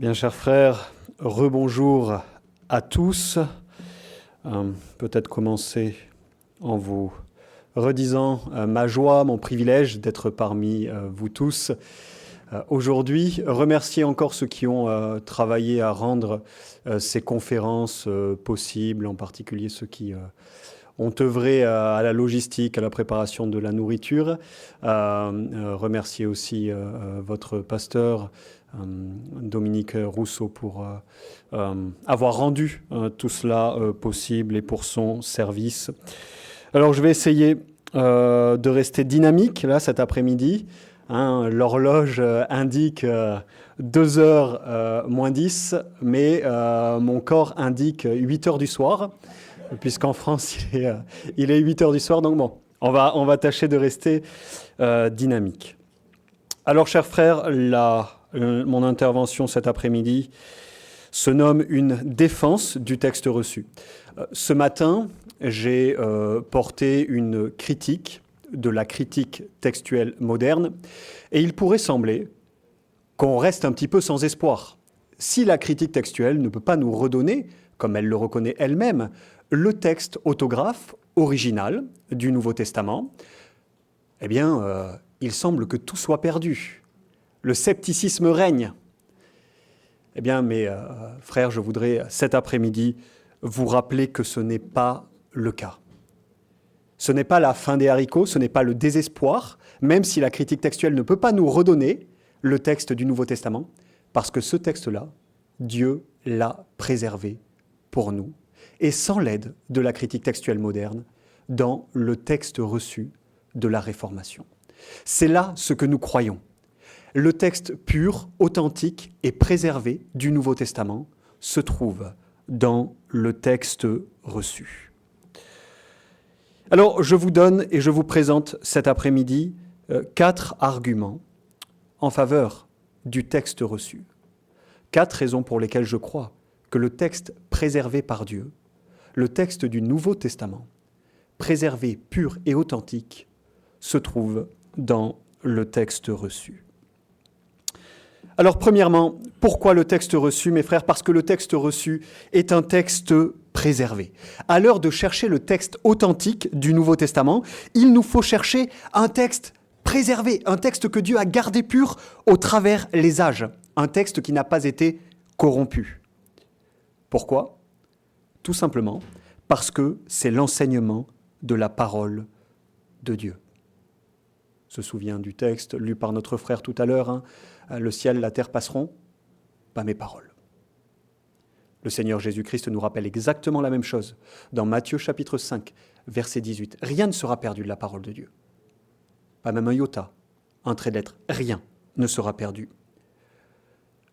Bien, chers frères, rebonjour à tous. Peut-être commencer en vous redisant ma joie, mon privilège d'être parmi vous tous aujourd'hui. Remercier encore ceux qui ont travaillé à rendre ces conférences possibles, en particulier ceux qui ont œuvré à la logistique, à la préparation de la nourriture. Remercier aussi votre pasteur, Dominique Rousseau, pour avoir rendu tout cela possible et pour son service. Alors je vais essayer de rester dynamique là cet après-midi. L'horloge indique 2h moins 10, mais mon corps indique 8h du soir, puisqu'en France il est 8h du soir, donc bon, on va tâcher de rester dynamique. Alors chers frères, mon intervention cet après-midi se nomme une défense du texte reçu. Ce matin, j'ai porté une critique de la critique textuelle moderne, et il pourrait sembler qu'on reste un petit peu sans espoir. Si la critique textuelle ne peut pas nous redonner, comme elle le reconnaît elle-même, le texte autographe original du Nouveau Testament, eh bien, il semble que tout soit perdu. Le scepticisme règne. Eh bien, mes frères, je voudrais cet après-midi vous rappeler que ce n'est pas le cas. Ce n'est pas la fin des haricots, ce n'est pas le désespoir, même si la critique textuelle ne peut pas nous redonner le texte du Nouveau Testament, parce que ce texte-là, Dieu l'a préservé pour nous, et sans l'aide de la critique textuelle moderne, dans le texte reçu de la Réformation. C'est là ce que nous croyons. Le texte pur, authentique et préservé du Nouveau Testament se trouve dans le texte reçu. Alors, je vous donne et je vous présente cet après-midi 4 arguments en faveur du texte reçu. 4 raisons pour lesquelles je crois que le texte préservé par Dieu, le texte du Nouveau Testament, préservé, pur et authentique, se trouve dans le texte reçu. Alors, premièrement, pourquoi le texte reçu, mes frères ? Parce que le texte reçu est un texte préservé. À l'heure de chercher le texte authentique du Nouveau Testament, il nous faut chercher un texte préservé, un texte que Dieu a gardé pur au travers les âges, un texte qui n'a pas été corrompu. Pourquoi ? Tout simplement parce que c'est l'enseignement de la parole de Dieu. On se souvient du texte lu par notre frère tout à l'heure, le ciel, la terre passeront, pas mes paroles. Le Seigneur Jésus-Christ nous rappelle exactement la même chose dans Matthieu chapitre 5, verset 18. Rien ne sera perdu de la parole de Dieu. Pas même un iota, un trait de lettre, rien ne sera perdu.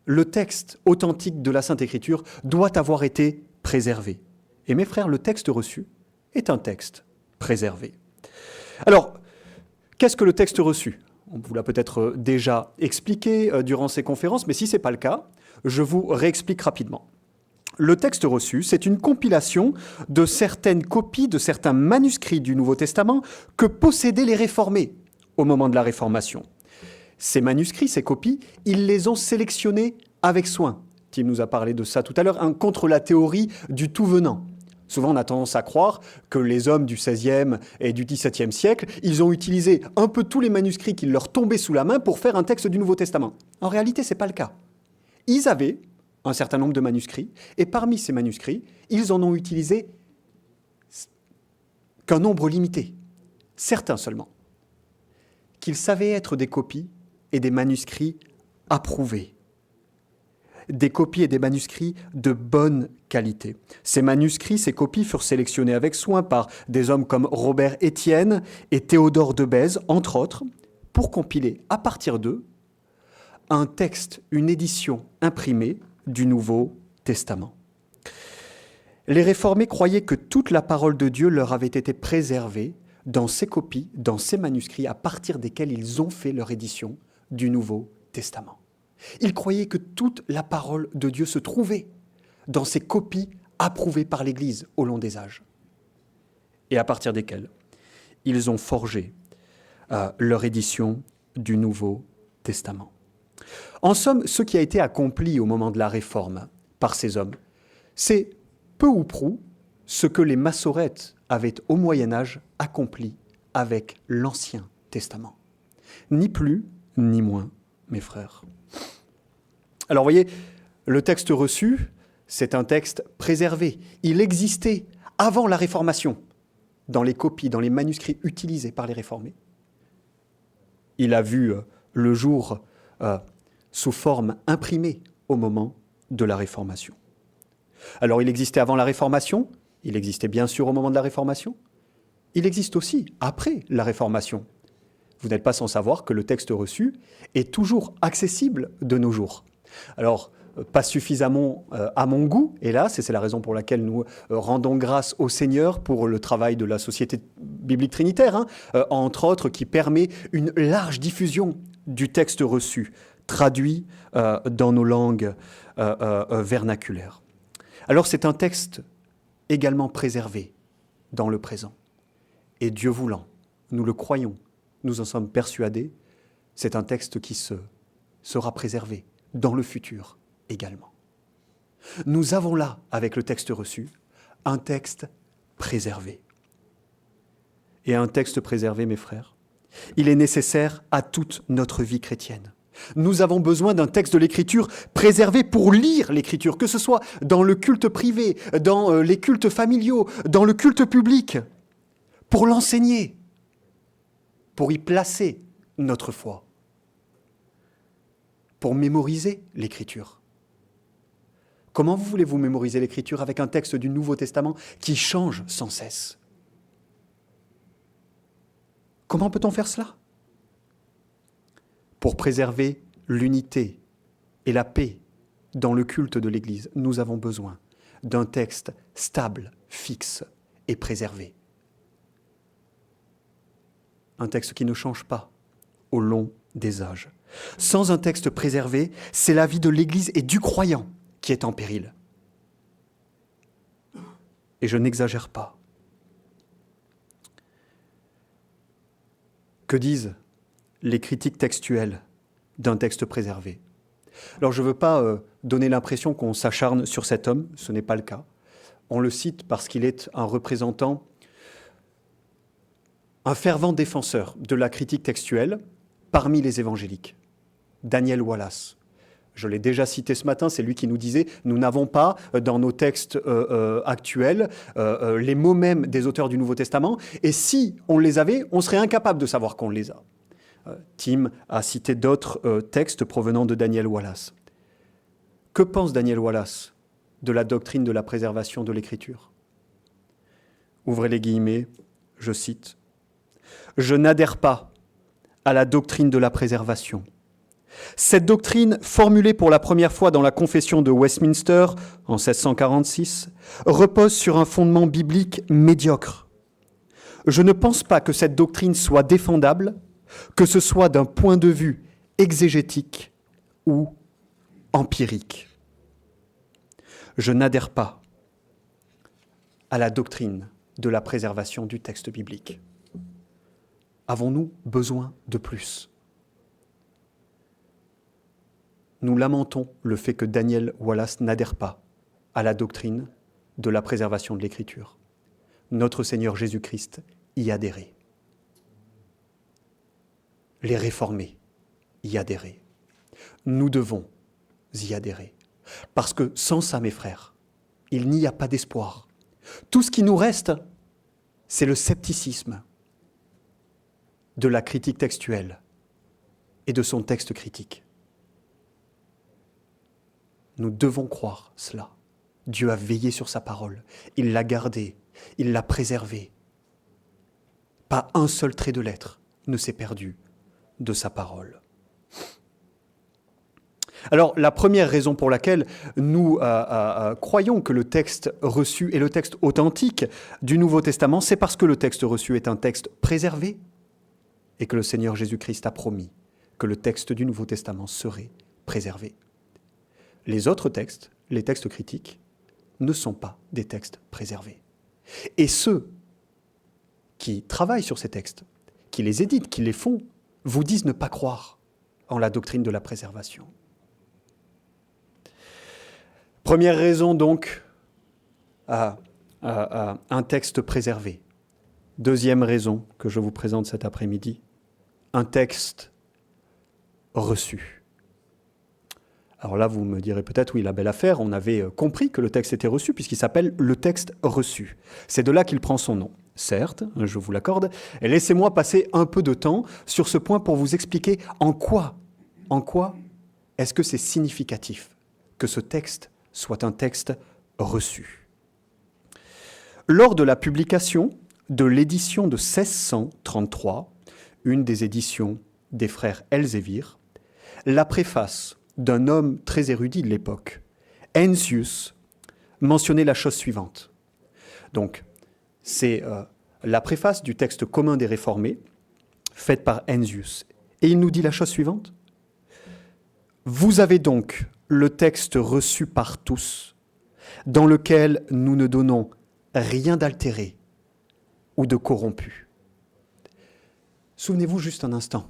Le texte authentique de la Sainte Écriture doit avoir été préservé. Et mes frères, le texte reçu est un texte préservé. Alors, qu'est-ce que le texte reçu ? On vous l'a peut-être déjà expliqué durant ces conférences, mais si ce n'est pas le cas, je vous réexplique rapidement. Le texte reçu, c'est une compilation de certaines copies de certains manuscrits du Nouveau Testament que possédaient les réformés au moment de la Réformation. Ces manuscrits, ces copies, ils les ont sélectionnés avec soin. Tim nous a parlé de ça tout à l'heure, contre la théorie du tout venant. Souvent, on a tendance à croire que les hommes du XVIe et du XVIIe siècle, ils ont utilisé un peu tous les manuscrits qui leur tombaient sous la main pour faire un texte du Nouveau Testament. En réalité, ce n'est pas le cas. Ils avaient un certain nombre de manuscrits, et parmi ces manuscrits, ils en ont utilisé qu'un nombre limité, certains seulement, qu'ils savaient être des copies et des manuscrits approuvés. Des copies et des manuscrits de bonne qualité. Ces manuscrits, ces copies furent sélectionnés avec soin par des hommes comme Robert Estienne et Théodore de Bèze, entre autres, pour compiler à partir d'eux un texte, une édition imprimée du Nouveau Testament. Les réformés croyaient que toute la parole de Dieu leur avait été préservée dans ces copies, dans ces manuscrits, à partir desquels ils ont fait leur édition du Nouveau Testament. Ils croyaient que toute la parole de Dieu se trouvait dans ces copies approuvées par l'Église au long des âges. Et à partir desquelles ils ont forgé leur édition du Nouveau Testament. En somme, ce qui a été accompli au moment de la Réforme par ces hommes, c'est peu ou prou ce que les massorètes avaient au Moyen-Âge accompli avec l'Ancien Testament. Ni plus, ni moins, mes frères. Alors, vous voyez, le texte reçu, c'est un texte préservé. Il existait avant la Réformation, dans les copies, dans les manuscrits utilisés par les réformés. Il a vu le jour sous forme imprimée au moment de la Réformation. Alors, il existait avant la Réformation, il existait bien sûr au moment de la Réformation, il existe aussi après la Réformation. Vous n'êtes pas sans savoir que le texte reçu est toujours accessible de nos jours. Alors, pas suffisamment à mon goût, hélas, et c'est la raison pour laquelle nous rendons grâce au Seigneur pour le travail de la Société biblique trinitaire, entre autres, qui permet une large diffusion du texte reçu, traduit dans nos langues vernaculaires. Alors, c'est un texte également préservé dans le présent. Et Dieu voulant, nous le croyons, nous en sommes persuadés, c'est un texte qui sera préservé dans le futur également. Nous avons là, avec le texte reçu, un texte préservé. Et un texte préservé, mes frères, il est nécessaire à toute notre vie chrétienne. Nous avons besoin d'un texte de l'Écriture préservé pour lire l'Écriture, que ce soit dans le culte privé, dans les cultes familiaux, dans le culte public, pour l'enseigner, pour y placer notre foi, pour mémoriser l'Écriture. Comment voulez-vous mémoriser l'Écriture avec un texte du Nouveau Testament qui change sans cesse? Comment peut-on faire cela? Pour préserver l'unité et la paix dans le culte de l'Église, nous avons besoin d'un texte stable, fixe et préservé. Un texte qui ne change pas au long des âges. Sans un texte préservé, c'est la vie de l'Église et du croyant qui est en péril. Et je n'exagère pas. Que disent les critiques textuelles d'un texte préservé? Alors je ne veux pas donner l'impression qu'on s'acharne sur cet homme, ce n'est pas le cas. On le cite parce qu'il est un représentant, un fervent défenseur de la critique textuelle parmi les évangéliques. Daniel Wallace. Je l'ai déjà cité ce matin, c'est lui qui nous disait « Nous n'avons pas dans nos textes actuels les mots mêmes des auteurs du Nouveau Testament, et si on les avait, on serait incapable de savoir qu'on les a. » Tim a cité d'autres textes provenant de Daniel Wallace. Que pense Daniel Wallace de la doctrine de la préservation de l'Écriture? Ouvrez les guillemets, je cite. « Je n'adhère pas à la doctrine de la préservation. Cette doctrine, formulée pour la première fois dans la Confession de Westminster en 1646, repose sur un fondement biblique médiocre. Je ne pense pas que cette doctrine soit défendable, que ce soit d'un point de vue exégétique ou empirique. Je n'adhère pas à la doctrine de la préservation du texte biblique. Avons-nous besoin de plus ? Nous lamentons le fait que Daniel Wallace n'adhère pas à la doctrine de la préservation de l'Écriture. Notre Seigneur Jésus-Christ y adhérait. Les réformés y adhéraient. Nous devons y adhérer. Parce que sans ça, mes frères, il n'y a pas d'espoir. Tout ce qui nous reste, c'est le scepticisme de la critique textuelle et de son texte critique. Nous devons croire cela. Dieu a veillé sur sa parole. Il l'a gardée. Il l'a préservée. Pas un seul trait de lettre ne s'est perdu de sa parole. Alors, la première raison pour laquelle nous croyons que le texte reçu est le texte authentique du Nouveau Testament, c'est parce que le texte reçu est un texte préservé et que le Seigneur Jésus-Christ a promis que le texte du Nouveau Testament serait préservé. Les autres textes, les textes critiques, ne sont pas des textes préservés. Et ceux qui travaillent sur ces textes, qui les éditent, qui les font, vous disent ne pas croire en la doctrine de la préservation. Première raison donc, un texte préservé. Deuxième raison que je vous présente cet après-midi, un texte reçu. Alors là, vous me direz peut-être, oui, la belle affaire, on avait compris que le texte était reçu puisqu'il s'appelle le texte reçu. C'est de là qu'il prend son nom. Certes, je vous l'accorde, et laissez-moi passer un peu de temps sur ce point pour vous expliquer en quoi est-ce que c'est significatif que ce texte soit un texte reçu. Lors de la publication de l'édition de 1633, une des éditions des frères Elzévir, la préface d'un homme très érudit de l'époque, Heinsius, mentionnait la chose suivante. Donc, c'est la préface du texte commun des Réformés, faite par Heinsius. Et il nous dit la chose suivante. Vous avez donc le texte reçu par tous, dans lequel nous ne donnons rien d'altéré ou de corrompu. Souvenez-vous juste un instant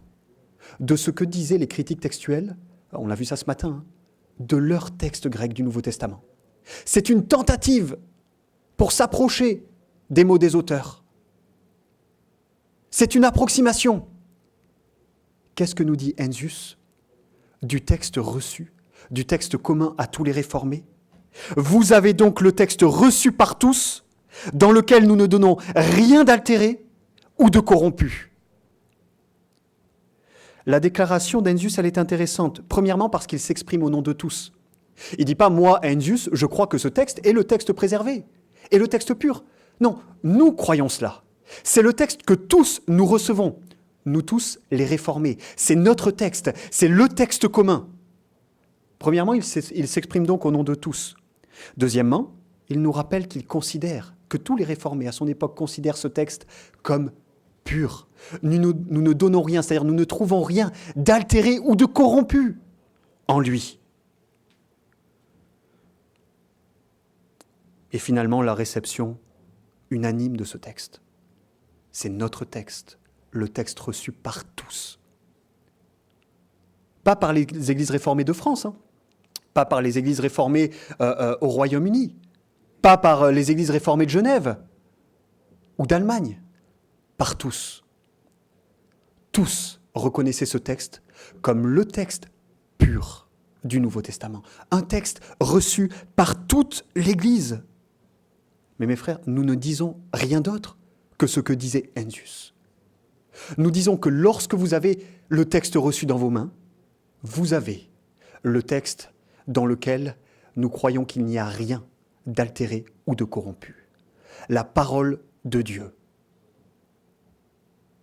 de ce que disaient les critiques textuels, on l'a vu ça ce matin, de leur texte grec du Nouveau Testament. C'est une tentative pour s'approcher des mots des auteurs. C'est une approximation. Qu'est-ce que nous dit Heinsius du texte reçu, du texte commun à tous les réformés? Vous avez donc le texte reçu par tous, dans lequel nous ne donnons rien d'altéré ou de corrompu. La déclaration d'Heinsius, elle est intéressante. Premièrement, parce qu'il s'exprime au nom de tous. Il ne dit pas, moi, Heinsius, je crois que ce texte est le texte préservé, et le texte pur. Non, nous croyons cela. C'est le texte que tous nous recevons. Nous tous, les réformés. C'est notre texte, c'est le texte commun. Premièrement, il s'exprime donc au nom de tous. Deuxièmement, il nous rappelle qu'il considère, que tous les réformés à son époque considèrent ce texte comme pur. Nous ne donnons rien, c'est-à-dire nous ne trouvons rien d'altéré ou de corrompu en lui. Et finalement, la réception unanime de ce texte. C'est notre texte, le texte reçu par tous. Pas par les églises réformées de France, pas par les églises réformées au Royaume-Uni, pas par les églises réformées de Genève ou d'Allemagne, par tous. Tous reconnaissaient ce texte comme le texte pur du Nouveau Testament, un texte reçu par toute l'Église. Mais mes frères, nous ne disons rien d'autre que ce que disait Heinsius. Nous disons que lorsque vous avez le texte reçu dans vos mains, vous avez le texte dans lequel nous croyons qu'il n'y a rien d'altéré ou de corrompu. La parole de Dieu,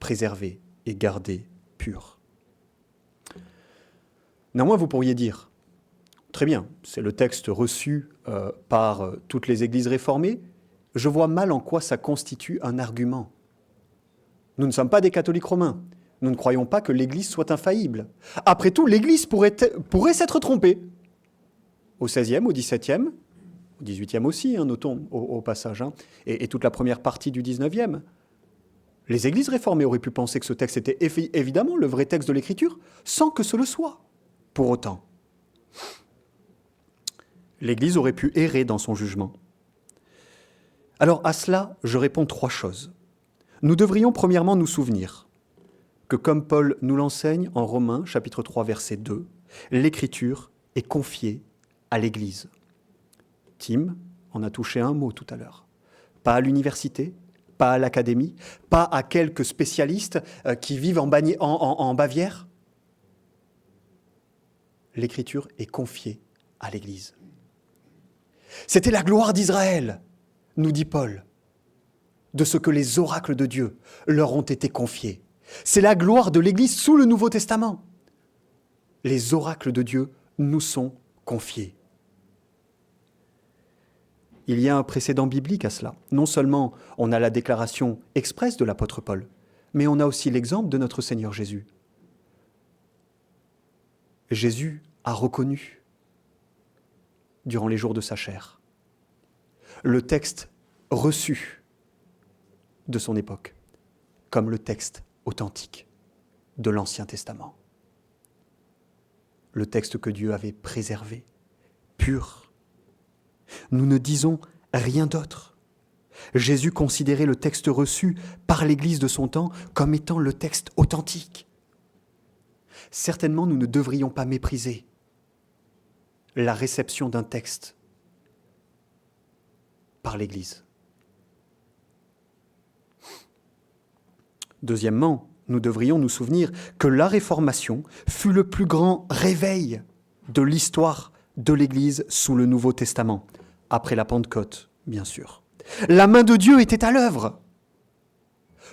préservée et gardée pure. Néanmoins, vous pourriez dire, très bien, c'est le texte reçu par toutes les églises réformées, je vois mal en quoi ça constitue un argument. Nous ne sommes pas des catholiques romains. Nous ne croyons pas que l'Église soit infaillible. Après tout, l'Église pourrait s'être trompée. Au XVIe, au XVIIe, au XVIIIe aussi, notons au passage, et toute la première partie du XIXe. Les Églises réformées auraient pu penser que ce texte était évidemment le vrai texte de l'Écriture, sans que ce le soit. Pour autant, l'Église aurait pu errer dans son jugement. Alors à cela, je réponds trois choses. Nous devrions premièrement nous souvenir que comme Paul nous l'enseigne en Romains, chapitre 3, verset 2, l'Écriture est confiée à l'Église. Tim en a touché un mot tout à l'heure. Pas à l'université, pas à l'académie, pas à quelques spécialistes qui vivent en Bavière. L'Écriture est confiée à l'Église. C'était la gloire d'Israël, nous dit Paul, de ce que les oracles de Dieu leur ont été confiés. C'est la gloire de l'Église sous le Nouveau Testament. Les oracles de Dieu nous sont confiés. Il y a un précédent biblique à cela. Non seulement on a la déclaration expresse de l'apôtre Paul, mais on a aussi l'exemple de notre Seigneur Jésus. Jésus a reconnu, durant les jours de sa chair, le texte reçu de son époque comme le texte authentique de l'Ancien Testament. le texte que Dieu avait préservé, pur. Nous ne disons rien d'autre. Jésus considérait le texte reçu par l'Église de son temps comme étant le texte authentique. Certainement, nous ne devrions pas mépriser la réception d'un texte par l'Église. Deuxièmement, nous devrions nous souvenir que la Réformation fut le plus grand réveil de l'histoire de l'Église sous le Nouveau Testament, après la Pentecôte, bien sûr. La main de Dieu était à l'œuvre.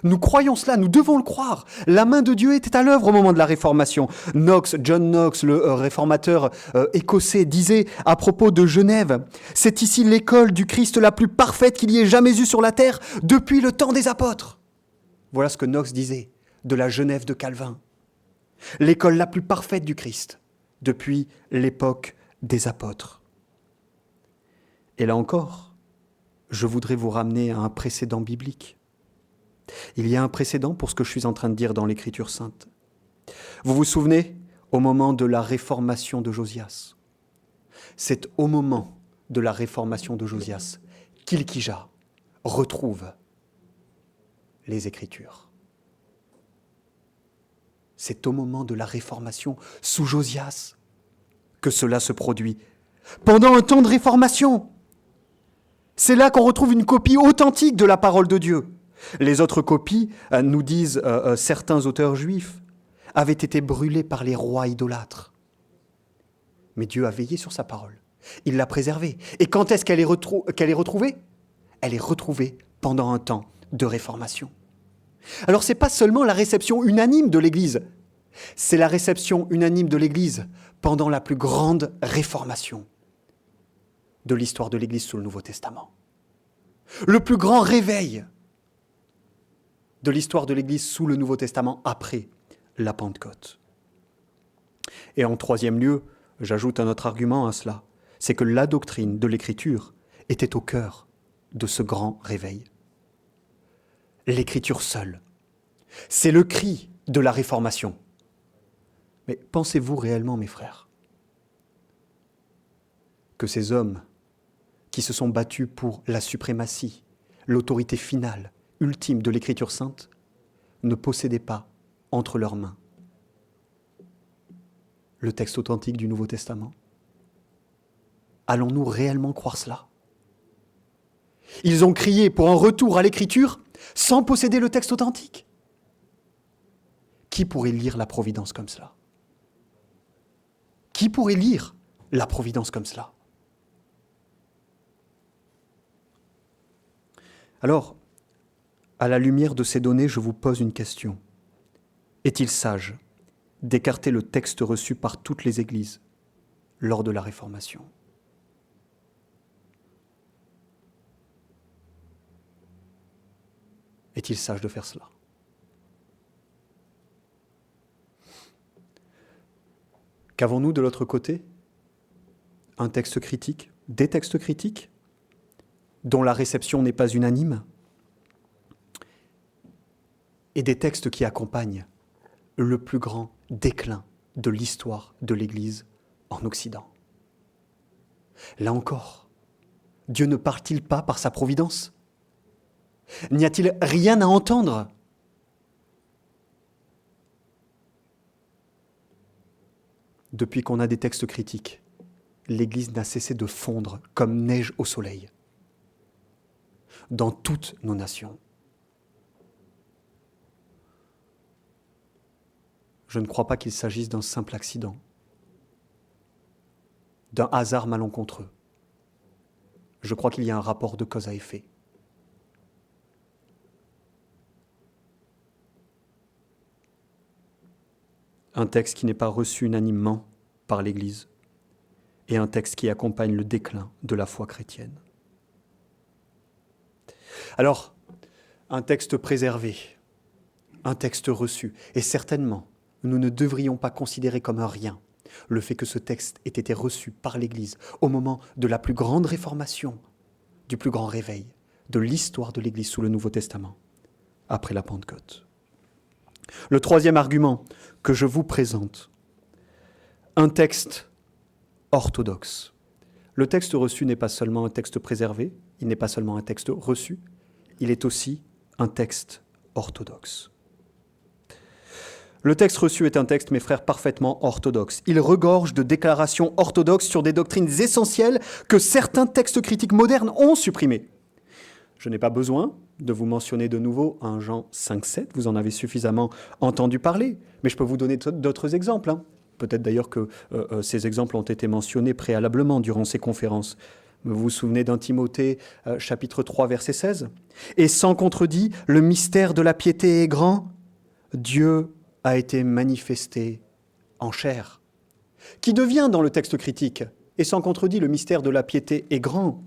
Nous croyons cela, nous devons le croire. La main de Dieu était à l'œuvre au moment de la Réformation. John Knox, le réformateur écossais, disait à propos de Genève, « C'est ici l'école du Christ la plus parfaite qu'il y ait jamais eue sur la terre depuis le temps des apôtres. » Voilà ce que Knox disait de la Genève de Calvin. L'école la plus parfaite du Christ depuis l'époque des apôtres. Et là encore, je voudrais vous ramener à un précédent biblique. Il y a un précédent pour ce que je suis en train de dire dans l'Écriture sainte. Vous vous souvenez, au moment de la réformation de Josias, c'est au moment de la réformation de Josias qu'Hilkija retrouve les Écritures. C'est au moment de la réformation sous Josias que cela se produit. Pendant un temps de réformation, c'est là qu'on retrouve une copie authentique de la parole de Dieu. Les autres copies, nous disent certains auteurs juifs, avaient été brûlées par les rois idolâtres. Mais Dieu a veillé sur sa parole. Il l'a préservée. Et quand est-ce qu'elle est retrouvée ? Elle est retrouvée pendant un temps de réformation. Alors, ce n'est pas seulement la réception unanime de l'Église, c'est la réception unanime de l'Église pendant la plus grande réformation de l'histoire de l'Église sous le Nouveau Testament. Le plus grand réveil de l'histoire de l'Église sous le Nouveau Testament après la Pentecôte. Et en troisième lieu, j'ajoute un autre argument à cela, c'est que la doctrine de l'Écriture était au cœur de ce grand réveil. L'Écriture seule, c'est le cri de la Réformation. Mais pensez-vous réellement, mes frères, que ces hommes qui se sont battus pour la suprématie, l'autorité finale, ultime de l'Écriture sainte, ne possédaient pas entre leurs mains le texte authentique du Nouveau Testament? Allons-nous réellement croire cela? Ils ont crié pour un retour à l'Écriture sans posséder le texte authentique. Qui pourrait lire la Providence comme cela? Qui pourrait lire la Providence comme cela? Alors, à la lumière de ces données, je vous pose une question. Est-il sage d'écarter le texte reçu par toutes les églises lors de la Réformation? Est-il sage de faire cela? Qu'avons-nous de l'autre côté? Un texte critique, des textes critiques, dont la réception n'est pas unanime, et des textes qui accompagnent le plus grand déclin de l'histoire de l'Église en Occident. Là encore, Dieu ne parle-t-il pas par sa providence? N'y a-t-il rien à entendre? Depuis qu'on a des textes critiques, l'Église n'a cessé de fondre comme neige au soleil dans toutes nos nations. Je ne crois pas qu'il s'agisse d'un simple accident, d'un hasard malencontreux. Je crois qu'il y a un rapport de cause à effet. Un texte qui n'est pas reçu unanimement par l'Église et un texte qui accompagne le déclin de la foi chrétienne. Alors, un texte préservé, un texte reçu, et certainement, nous ne devrions pas considérer comme un rien le fait que ce texte ait été reçu par l'Église au moment de la plus grande réformation, du plus grand réveil de l'histoire de l'Église sous le Nouveau Testament, après la Pentecôte. Le troisième argument que je vous présente un texte orthodoxe. Le texte reçu n'est pas seulement un texte préservé, il n'est pas seulement un texte reçu, il est aussi un texte orthodoxe. Le texte reçu est un texte, mes frères, parfaitement orthodoxe. Il regorge de déclarations orthodoxes sur des doctrines essentielles que certains textes critiques modernes ont supprimées. Je n'ai pas besoin de vous mentionner de nouveau un Jean 5,7, vous en avez suffisamment entendu parler, mais je peux vous donner d'autres exemples. Peut-être d'ailleurs que ces exemples ont été mentionnés préalablement durant ces conférences. Vous vous souvenez d'un Timothée, chapitre 3, verset 16 ? « Et sans contredit, le mystère de la piété est grand, Dieu a été manifesté en chair. » Qui devient dans le texte critique, et sans contredit, le mystère de la piété est grand,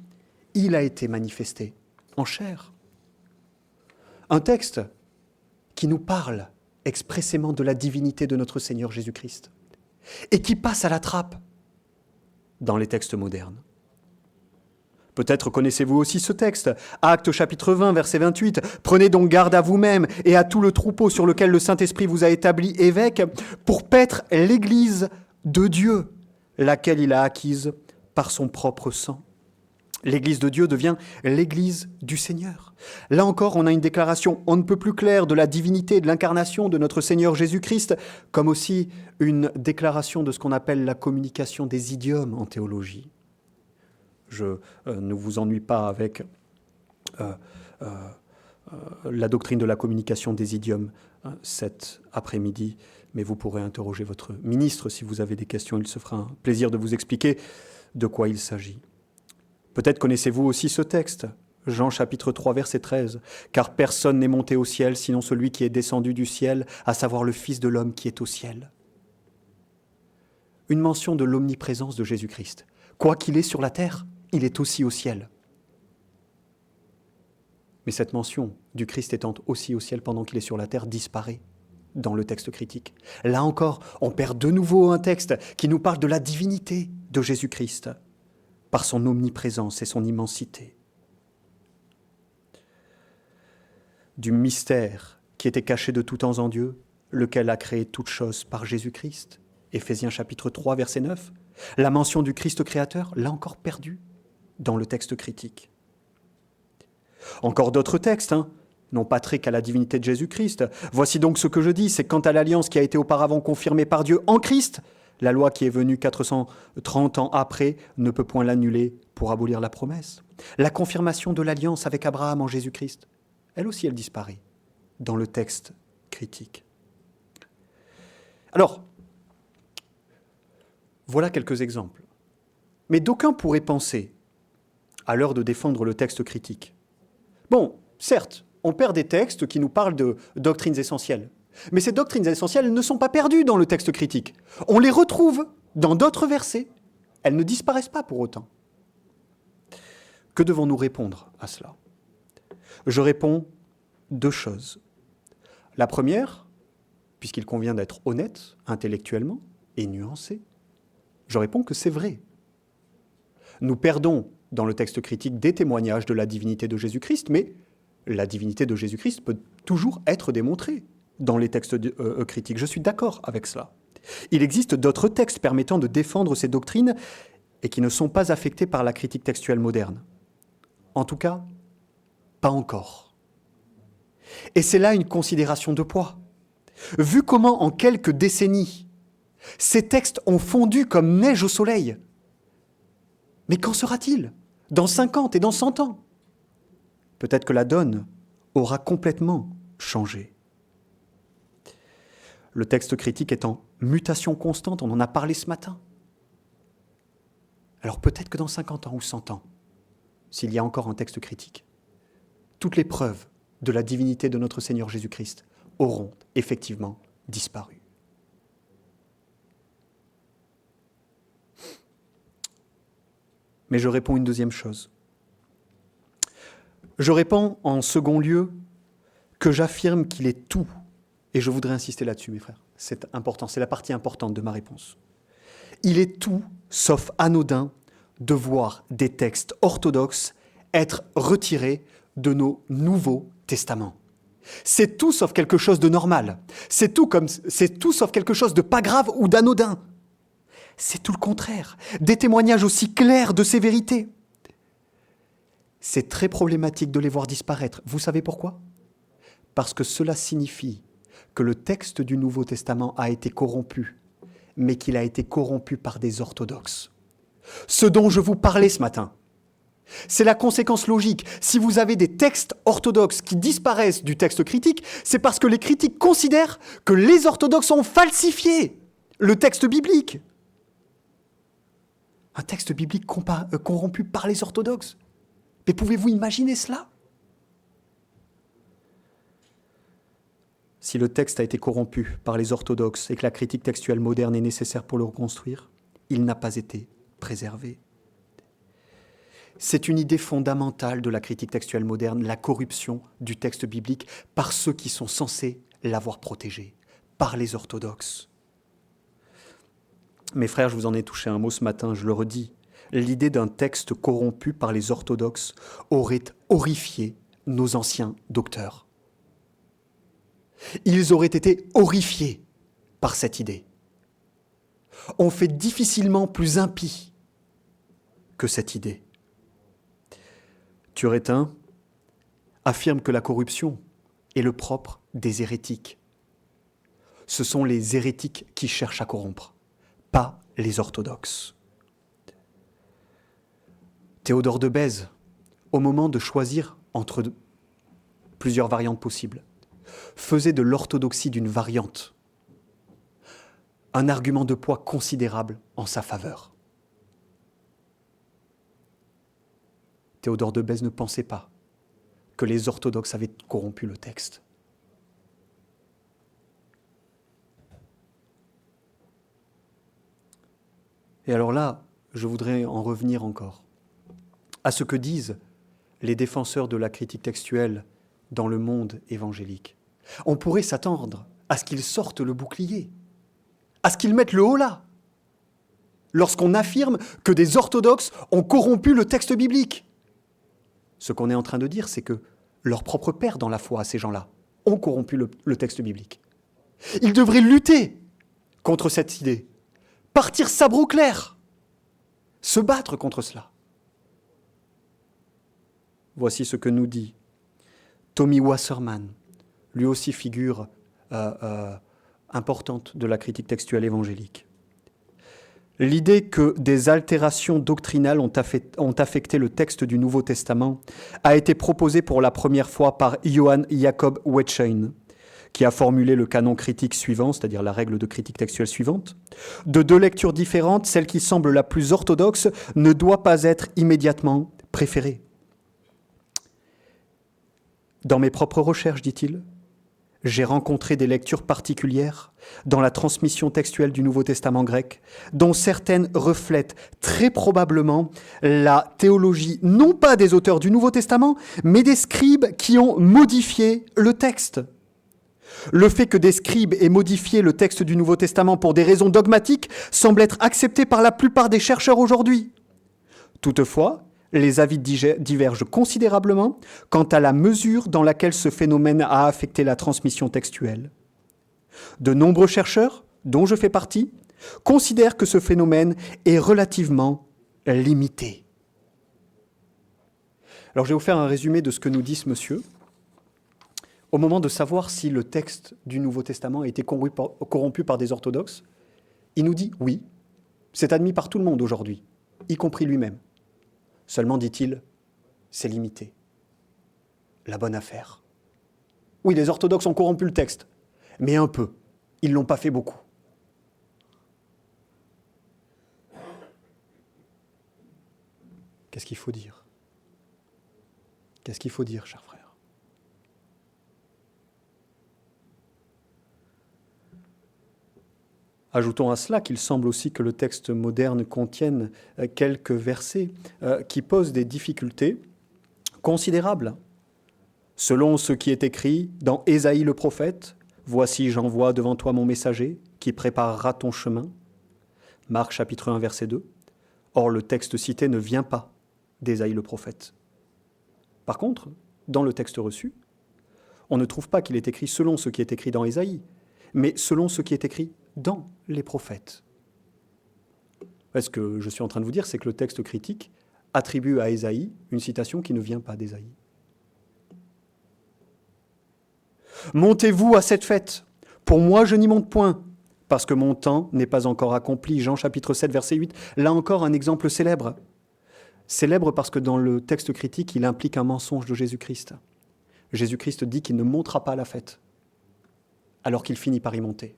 il a été manifesté en chair. Un texte qui nous parle expressément de la divinité de notre Seigneur Jésus-Christ et qui passe à la trappe dans les textes modernes. Peut-être connaissez-vous aussi ce texte, Actes chapitre 20, verset 28. « Prenez donc garde à vous-même et à tout le troupeau sur lequel le Saint-Esprit vous a établi évêque pour paître l'Église de Dieu, laquelle il a acquise par son propre sang. » L'Église de Dieu devient l'Église du Seigneur. Là encore, on a une déclaration on ne peut plus claire de la divinité et de l'incarnation de notre Seigneur Jésus-Christ, comme aussi une déclaration de ce qu'on appelle la communication des idiomes en théologie. Je ne vous ennuie pas avec la doctrine de la communication des idiomes cet après-midi, mais vous pourrez interroger votre ministre si vous avez des questions. Il se fera un plaisir de vous expliquer de quoi il s'agit. Peut-être connaissez-vous aussi ce texte, Jean chapitre 3, verset 13. « Car personne n'est monté au ciel, sinon celui qui est descendu du ciel, à savoir le Fils de l'homme qui est au ciel. » Une mention de l'omniprésence de Jésus-Christ. Quoi qu'il est sur la terre, il est aussi au ciel. Mais cette mention du Christ étant aussi au ciel pendant qu'il est sur la terre disparaît dans le texte critique. Là encore, on perd de nouveau un texte qui nous parle de la divinité de Jésus-Christ par son omniprésence et son immensité. Du mystère qui était caché de tout temps en Dieu, lequel a créé toutes choses par Jésus-Christ. Éphésiens chapitre 3, verset 9. La mention du Christ créateur, là encore perdue dans le texte critique. Encore d'autres textes, non pas trait qu'à la divinité de Jésus-Christ. Voici donc ce que je dis, c'est quant à l'alliance qui a été auparavant confirmée par Dieu en Christ, la loi qui est venue 430 ans après ne peut point l'annuler pour abolir la promesse. La confirmation de l'alliance avec Abraham en Jésus-Christ, elle aussi, elle disparaît dans le texte critique. Alors, voilà quelques exemples. Mais d'aucuns pourraient penser, à l'heure de défendre le texte critique, bon, certes, on perd des textes qui nous parlent de doctrines essentielles, mais ces doctrines essentielles ne sont pas perdues dans le texte critique. On les retrouve dans d'autres versets. Elles ne disparaissent pas pour autant. Que devons-nous répondre à cela ? Je réponds deux choses. La première, puisqu'il convient d'être honnête intellectuellement et nuancé, je réponds que c'est vrai. Nous perdons dans le texte critique des témoignages de la divinité de Jésus-Christ, mais la divinité de Jésus-Christ peut toujours être démontrée dans les textes critiques. Je suis d'accord avec cela. Il existe d'autres textes permettant de défendre ces doctrines et qui ne sont pas affectés par la critique textuelle moderne. En tout cas, pas encore. Et c'est là une considération de poids. Vu comment en quelques décennies, ces textes ont fondu comme neige au soleil, mais qu'en sera-t-il dans 50 et dans 100 ans ? Peut-être que la donne aura complètement changé. Le texte critique est en mutation constante, on en a parlé ce matin. Alors peut-être que dans 50 ans ou 100 ans, s'il y a encore un texte critique, toutes les preuves de la divinité de notre Seigneur Jésus-Christ auront effectivement disparu. Mais je réponds une deuxième chose. Je réponds en second lieu que j'affirme qu'il est tout, et je voudrais insister là-dessus, mes frères, c'est important, c'est la partie importante de ma réponse. Il est tout sauf anodin de voir des textes orthodoxes être retirés de nos nouveaux testaments. C'est tout sauf quelque chose de normal. C'est tout sauf quelque chose de pas grave ou d'anodin. c'est tout le contraire. Des témoignages aussi clairs de ces vérités. C'est très problématique de les voir disparaître. Vous savez pourquoi ? Parce que cela signifie que le texte du Nouveau Testament a été corrompu, mais qu'il a été corrompu par des orthodoxes. Ce dont je vous parlais ce matin, c'est la conséquence logique. Si vous avez des textes orthodoxes qui disparaissent du texte critique, c'est parce que les critiques considèrent que les orthodoxes ont falsifié le texte biblique. Un texte biblique corrompu par les orthodoxes. Mais pouvez-vous imaginer cela ? Si le texte a été corrompu par les orthodoxes et que la critique textuelle moderne est nécessaire pour le reconstruire, il n'a pas été préservé. C'est une idée fondamentale de la critique textuelle moderne, la corruption du texte biblique par ceux qui sont censés l'avoir protégé, par les orthodoxes. Mes frères, je vous en ai touché un mot ce matin, je le redis. L'idée d'un texte corrompu par les orthodoxes aurait horrifié nos anciens docteurs. Ils auraient été horrifiés par cette idée. On fait difficilement plus impie que cette idée. Turretin affirme que la corruption est le propre des hérétiques. Ce sont les hérétiques qui cherchent à corrompre, pas les orthodoxes. Théodore de Bèze, au moment de choisir entre plusieurs variantes possibles, faisait de l'orthodoxie d'une variante un argument de poids considérable en sa faveur. Théodore de Bèze ne pensait pas que les orthodoxes avaient corrompu le texte. Et alors là, je voudrais en revenir encore à ce que disent les défenseurs de la critique textuelle dans le monde évangélique. On pourrait s'attendre à ce qu'ils sortent le bouclier, à ce qu'ils mettent le holà, lorsqu'on affirme que des orthodoxes ont corrompu le texte biblique. Ce qu'on est en train de dire, c'est que leur propre père dans la foi à ces gens-là ont corrompu le texte biblique. Ils devraient lutter contre cette idée, partir sabre au clair, se battre contre cela. Voici ce que nous dit Tommy Wasserman, lui aussi figure importante de la critique textuelle évangélique. L'idée que des altérations doctrinales ont affecté le texte du Nouveau Testament a été proposée pour la première fois par Johann Jakob Wettstein, qui a formulé le canon critique suivant, c'est-à-dire la règle de critique textuelle suivante. De deux lectures différentes, celle qui semble la plus orthodoxe ne doit pas être immédiatement préférée. Dans mes propres recherches, dit-il, j'ai rencontré des lectures particulières dans la transmission textuelle du Nouveau Testament grec, dont certaines reflètent très probablement la théologie, non pas des auteurs du Nouveau Testament, mais des scribes qui ont modifié le texte. Le fait que des scribes aient modifié le texte du Nouveau Testament pour des raisons dogmatiques semble être accepté par la plupart des chercheurs aujourd'hui. Toutefois, les avis divergent considérablement quant à la mesure dans laquelle ce phénomène a affecté la transmission textuelle. De nombreux chercheurs, dont je fais partie, considèrent que ce phénomène est relativement limité. Alors je vais vous faire un résumé de ce que nous dit ce monsieur. Au moment de savoir si le texte du Nouveau Testament a été corrompu par des orthodoxes, il nous dit oui, c'est admis par tout le monde aujourd'hui, y compris lui-même. Seulement, dit-il, c'est limité. La bonne affaire. Oui, les orthodoxes ont corrompu le texte, mais un peu. Ils ne l'ont pas fait beaucoup. Qu'est-ce qu'il faut dire ? Qu'est-ce qu'il faut dire, chers frères ? Ajoutons à cela qu'il semble aussi que le texte moderne contienne quelques versets qui posent des difficultés considérables. Selon ce qui est écrit dans Ésaïe le prophète, « Voici, j'envoie devant toi mon messager qui préparera ton chemin » Marc chapitre 1, verset 2. Or, le texte cité ne vient pas d'Ésaïe le prophète. Par contre, dans le texte reçu, on ne trouve pas qu'il est écrit selon ce qui est écrit dans Ésaïe, mais selon ce qui est écrit dans les prophètes. Ce que je suis en train de vous dire, c'est que le texte critique attribue à Ésaïe une citation qui ne vient pas d'Ésaïe. « Montez-vous à cette fête. Pour moi, je n'y monte point, parce que mon temps n'est pas encore accompli. » Jean chapitre 7, verset 8. Là encore, un exemple célèbre. Célèbre parce que dans le texte critique, il implique un mensonge de Jésus-Christ. Jésus-Christ dit qu'il ne montera pas à la fête, alors qu'il finit par y monter.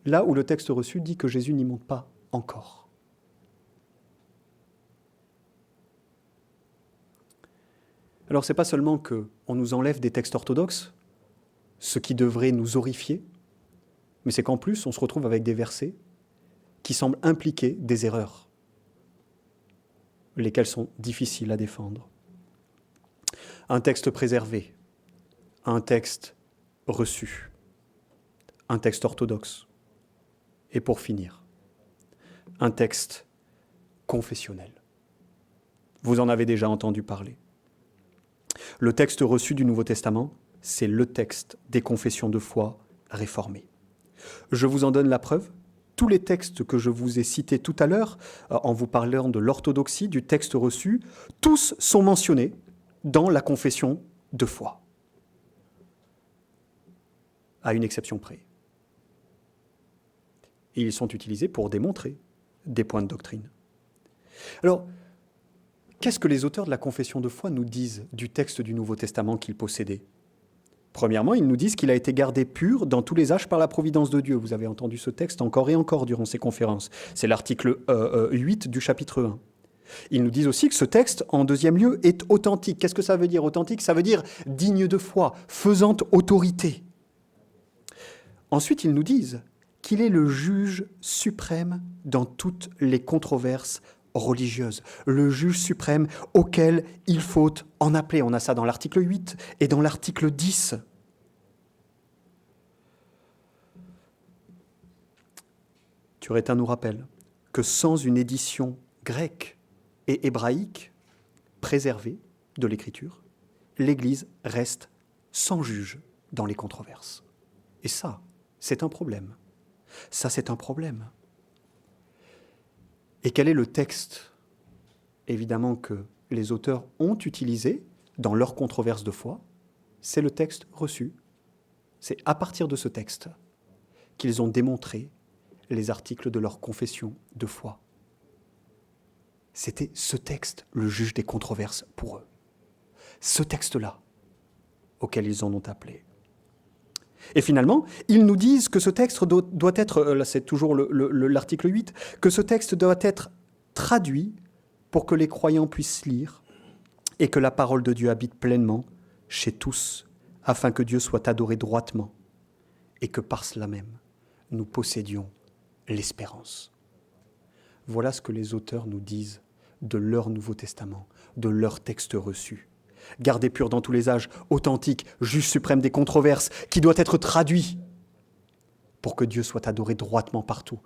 Là où le texte reçu dit que Jésus n'y monte pas encore. Alors c'est pas seulement qu'on nous enlève des textes orthodoxes, ce qui devrait nous horrifier, mais c'est qu'en plus on se retrouve avec des versets qui semblent impliquer des erreurs, lesquelles sont difficiles à défendre. Un texte préservé, un texte reçu, un texte orthodoxe, et pour finir, un texte confessionnel. Vous en avez déjà entendu parler. Le texte reçu du Nouveau Testament, c'est le texte des confessions de foi réformées. Je vous en donne la preuve. Tous les textes que je vous ai cités tout à l'heure, en vous parlant de l'orthodoxie, du texte reçu, tous sont mentionnés dans la confession de foi, à une exception près. Et ils sont utilisés pour démontrer des points de doctrine. Alors, qu'est-ce que les auteurs de la confession de foi nous disent du texte du Nouveau Testament qu'ils possédaient ? Premièrement, ils nous disent qu'il a été gardé pur dans tous les âges par la providence de Dieu. Vous avez entendu ce texte encore et encore durant ces conférences. C'est l'article 8 du chapitre 1. Ils nous disent aussi que ce texte, en deuxième lieu, est authentique. Qu'est-ce que ça veut dire authentique ? Ça veut dire digne de foi, faisant autorité. Ensuite, ils nous disent qu'il est le juge suprême dans toutes les controverses religieuses, le juge suprême auquel il faut en appeler. On a ça dans l'article 8 et dans l'article 10. Turretin nous rappelle que sans une édition grecque et hébraïque préservée de l'Écriture, l'Église reste sans juge dans les controverses. Et ça, c'est un problème. Ça, c'est un problème. Et quel est le texte, évidemment, que les auteurs ont utilisé dans leur controverse de foi ? C'est le texte reçu. C'est à partir de ce texte qu'ils ont démontré les articles de leur confession de foi. C'était ce texte, le juge des controverses pour eux. Ce texte-là, auquel ils en ont appelé. Et finalement, ils nous disent que ce texte doit être, là c'est toujours l'article 8, que ce texte doit être traduit pour que les croyants puissent lire et que la parole de Dieu habite pleinement chez tous, afin que Dieu soit adoré droitement et que par cela même, nous possédions l'espérance. Voilà ce que les auteurs nous disent de leur Nouveau Testament, de leur texte reçu. Gardé pur dans tous les âges, authentique, juge suprême des controverses, qui doit être traduit pour que Dieu soit adoré droitement partout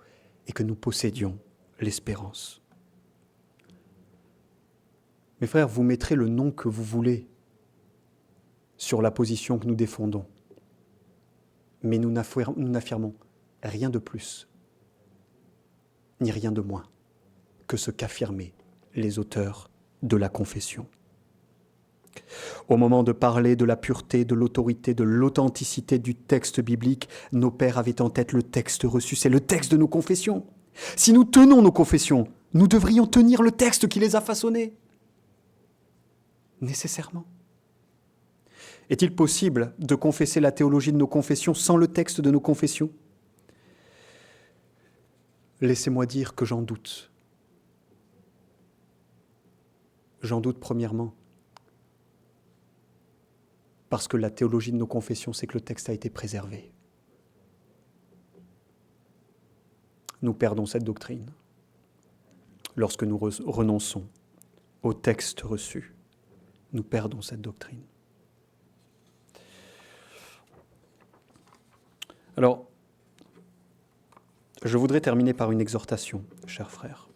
et que nous possédions l'espérance. Mes frères, vous mettrez le nom que vous voulez sur la position que nous défendons, mais nous n'affirmons rien de plus, ni rien de moins que ce qu'affirmaient les auteurs de la confession. Au moment de parler de la pureté, de l'autorité, de l'authenticité du texte biblique, nos pères avaient en tête le texte reçu, c'est le texte de nos confessions. Si nous tenons nos confessions, nous devrions tenir le texte qui les a façonnées. Nécessairement. Est-il possible de confesser la théologie de nos confessions sans le texte de nos confessions ? Laissez-moi dire que j'en doute. J'en doute premièrement parce que la théologie de nos confessions, c'est que le texte a été préservé. Nous perdons cette doctrine lorsque nous renonçons au texte reçu. Nous perdons cette doctrine. Alors, je voudrais terminer par une exhortation, chers frères.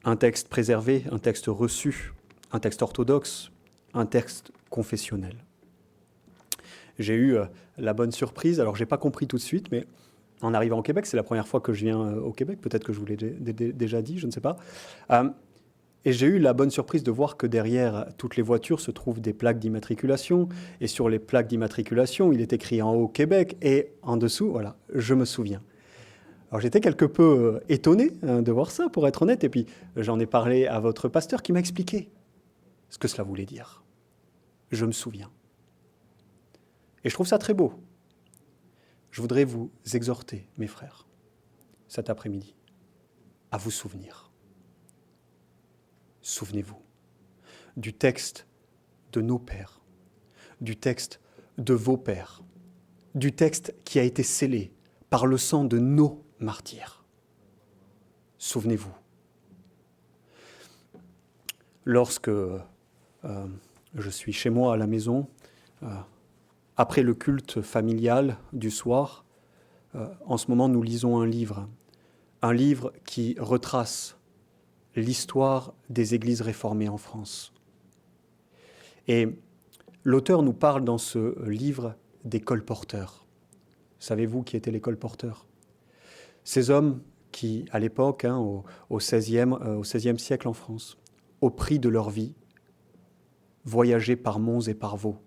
Un texte préservé, un texte reçu, un texte orthodoxe, un texte confessionnel. j'ai eu la bonne surprise. Alors, je n'ai pas compris tout de suite, mais en arrivant au Québec, c'est la première fois que je viens au Québec. Peut-être que je vous l'ai déjà dit, je ne sais pas. Et j'ai eu la bonne surprise de voir que derrière toutes les voitures se trouvent des plaques d'immatriculation. Et sur les plaques d'immatriculation, il est écrit en haut Québec et en dessous, voilà, je me souviens. Alors j'étais quelque peu étonné de voir ça, pour être honnête. Et puis j'en ai parlé à votre pasteur qui m'a expliqué ce que cela voulait dire. Je me souviens. Et je trouve ça très beau. Je voudrais vous exhorter, mes frères, cet après-midi, à vous souvenir. Souvenez-vous du texte de nos pères, du texte de vos pères, du texte qui a été scellé par le sang de nos martyrs. Souvenez-vous. Lorsque je suis chez moi à la maison, après le culte familial du soir, en ce moment nous lisons un livre qui retrace l'histoire des églises réformées en France. Et l'auteur nous parle dans ce livre des colporteurs. Savez-vous qui étaient les colporteurs ? Ces hommes qui, à l'époque, au XVIe siècle en France, au prix de leur vie, voyageaient par monts et par vaux,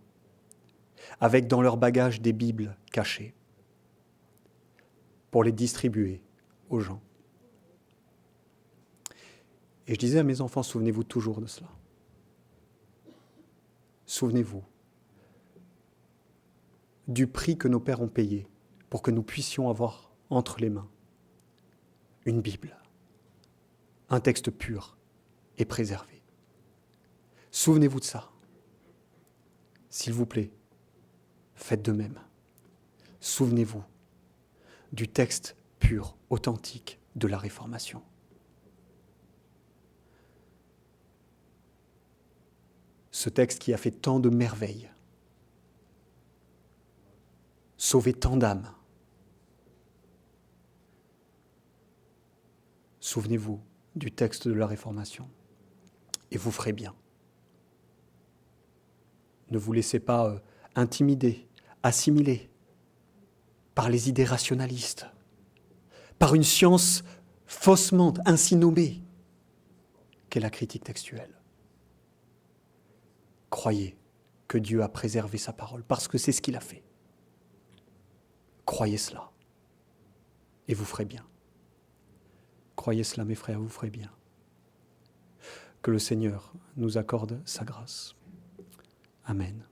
avec dans leur bagage des Bibles cachées, pour les distribuer aux gens. Et je disais à mes enfants, souvenez-vous toujours de cela. Souvenez-vous du prix que nos pères ont payé pour que nous puissions avoir entre les mains une Bible, un texte pur et préservé. Souvenez-vous de ça. S'il vous plaît, faites de même. Souvenez-vous du texte pur, authentique de la Réformation. Ce texte qui a fait tant de merveilles, sauvé tant d'âmes. Souvenez-vous du texte de la Réformation et vous ferez bien. Ne vous laissez pas intimider, assimiler par les idées rationalistes, par une science faussement ainsi nommée qu'est la critique textuelle. Croyez que Dieu a préservé sa parole, parce que c'est ce qu'il a fait. Croyez cela, et vous ferez bien. Croyez cela, mes frères, vous ferez bien. Que le Seigneur nous accorde sa grâce. Amen.